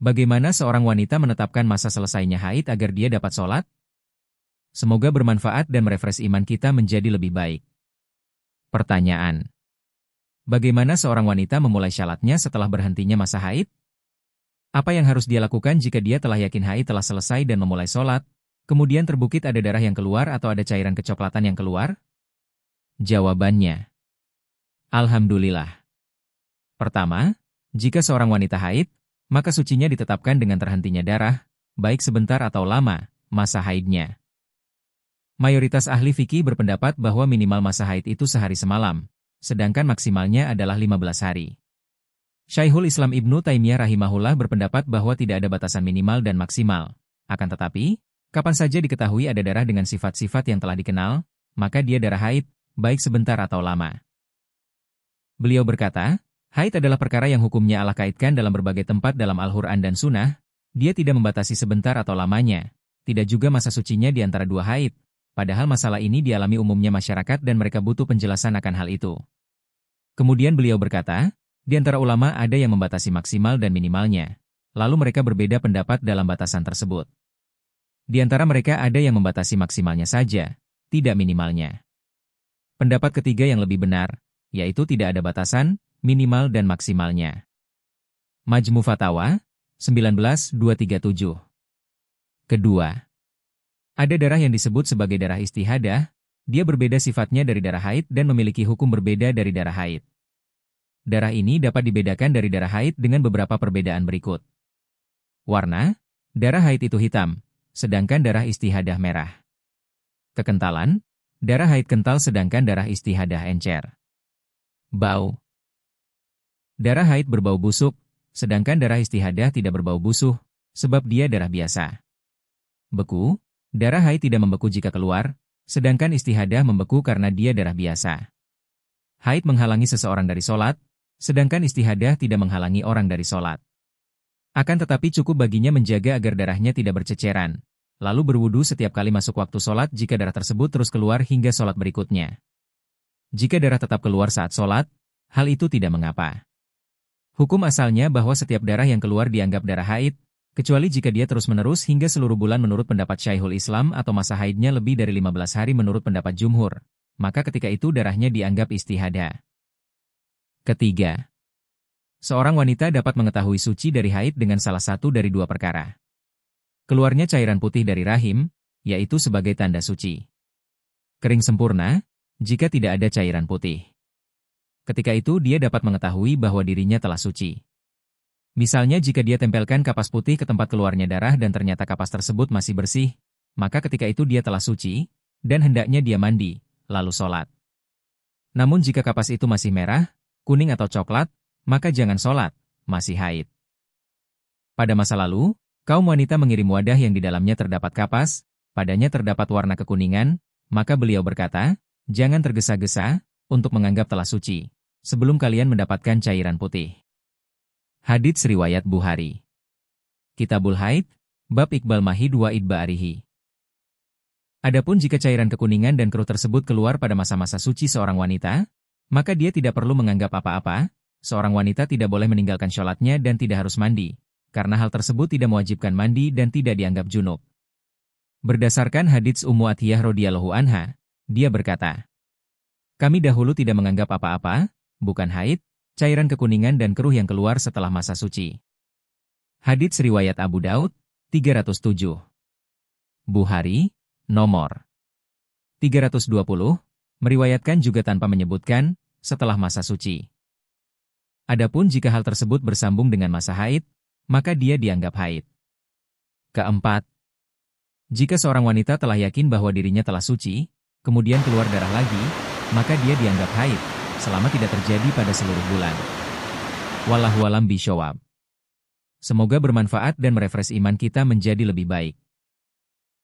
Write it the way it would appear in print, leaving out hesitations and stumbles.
Bagaimana seorang wanita menetapkan masa selesainya haid agar dia dapat sholat? Semoga bermanfaat dan merefresh iman kita menjadi lebih baik. Pertanyaan. Bagaimana seorang wanita memulai syalatnya setelah berhentinya masa haid? Apa yang harus dia lakukan jika dia telah yakin haid telah selesai dan memulai sholat, kemudian terbukit ada darah yang keluar atau ada cairan kecoklatan yang keluar? Jawabannya. Alhamdulillah. Pertama, jika seorang wanita haid, maka sucinya ditetapkan dengan terhentinya darah, baik sebentar atau lama, masa haidnya. Mayoritas ahli fikih berpendapat bahwa minimal masa haid itu sehari semalam, sedangkan maksimalnya adalah 15 hari. Syekhul Islam Ibnu Taimiyah rahimahullah berpendapat bahwa tidak ada batasan minimal dan maksimal. Akan tetapi, kapan saja diketahui ada darah dengan sifat-sifat yang telah dikenal, maka dia darah haid, baik sebentar atau lama. Beliau berkata, haid adalah perkara yang hukumnya Allah kaitkan dalam berbagai tempat dalam Al-Quran dan Sunnah, dia tidak membatasi sebentar atau lamanya, tidak juga masa sucinya di antara dua haid, padahal masalah ini dialami umumnya masyarakat dan mereka butuh penjelasan akan hal itu. Kemudian beliau berkata, di antara ulama ada yang membatasi maksimal dan minimalnya, lalu mereka berbeda pendapat dalam batasan tersebut. Di antara mereka ada yang membatasi maksimalnya saja, tidak minimalnya. Pendapat ketiga yang lebih benar, yaitu tidak ada batasan, minimal dan maksimalnya. Majmu Fatawa, 19-237. Kedua, ada darah yang disebut sebagai darah istihadah, dia berbeda sifatnya dari darah haid dan memiliki hukum berbeda dari darah haid. Darah ini dapat dibedakan dari darah haid dengan beberapa perbedaan berikut. Warna, darah haid itu hitam, sedangkan darah istihadah merah. Kekentalan, darah haid kental sedangkan darah istihadah encer. Bau, darah haid berbau busuk, sedangkan darah istihadah tidak berbau busuk, sebab dia darah biasa. Beku, darah haid tidak membeku jika keluar, sedangkan istihadah membeku karena dia darah biasa. Haid menghalangi seseorang dari sholat, sedangkan istihadah tidak menghalangi orang dari sholat. Akan tetapi cukup baginya menjaga agar darahnya tidak berceceran, lalu berwudu setiap kali masuk waktu sholat jika darah tersebut terus keluar hingga sholat berikutnya. Jika darah tetap keluar saat sholat, hal itu tidak mengapa. Hukum asalnya bahwa setiap darah yang keluar dianggap darah haid, kecuali jika dia terus-menerus hingga seluruh bulan menurut pendapat Syekhul Islam atau masa haidnya lebih dari 15 hari menurut pendapat jumhur, maka ketika itu darahnya dianggap istihadah. Ketiga, seorang wanita dapat mengetahui suci dari haid dengan salah satu dari dua perkara. Keluarnya cairan putih dari rahim, yaitu sebagai tanda suci. Kering sempurna, jika tidak ada cairan putih. Ketika itu dia dapat mengetahui bahwa dirinya telah suci. Misalnya jika dia tempelkan kapas putih ke tempat keluarnya darah dan ternyata kapas tersebut masih bersih, maka ketika itu dia telah suci, dan hendaknya dia mandi, lalu sholat. Namun jika kapas itu masih merah, kuning atau coklat, maka jangan sholat, masih haid. Pada masa lalu, kaum wanita mengirim wadah yang di dalamnya terdapat kapas, padanya terdapat warna kekuningan, maka beliau berkata, jangan tergesa-gesa, untuk menganggap telah suci, sebelum kalian mendapatkan cairan putih. Hadits riwayat Bukhari. Kitabul Haid, Bab Iqbal Mahid wa Idba'arihi. Adapun jika cairan kekuningan dan keruh tersebut keluar pada masa-masa suci seorang wanita, maka dia tidak perlu menganggap apa-apa, seorang wanita tidak boleh meninggalkan sholatnya dan tidak harus mandi, karena hal tersebut tidak mewajibkan mandi dan tidak dianggap junub. Berdasarkan hadits Ummu Atiyah radhiyallahu anha, dia berkata, kami dahulu tidak menganggap apa-apa, bukan haid, cairan kekuningan dan keruh yang keluar setelah masa suci. Hadits riwayat Abu Daud, 307. Bukhari, nomor 320, meriwayatkan juga tanpa menyebutkan, setelah masa suci. Adapun jika hal tersebut bersambung dengan masa haid, maka dia dianggap haid. Keempat, jika seorang wanita telah yakin bahwa dirinya telah suci, kemudian keluar darah lagi, maka dia dianggap haid, selama tidak terjadi pada seluruh bulan. Wallahu a'lam bishawab. Semoga bermanfaat dan merefresh iman kita menjadi lebih baik.